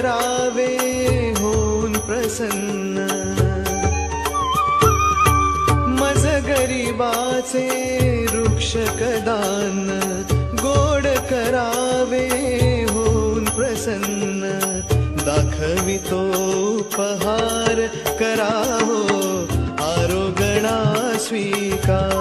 करावे होऊन प्रसन्न, मज गरिबाचे वृक्षकदान गोड करावे होऊन प्रसन्न, दाखवितो उपहार कराहो आरोगणा स्वीकार।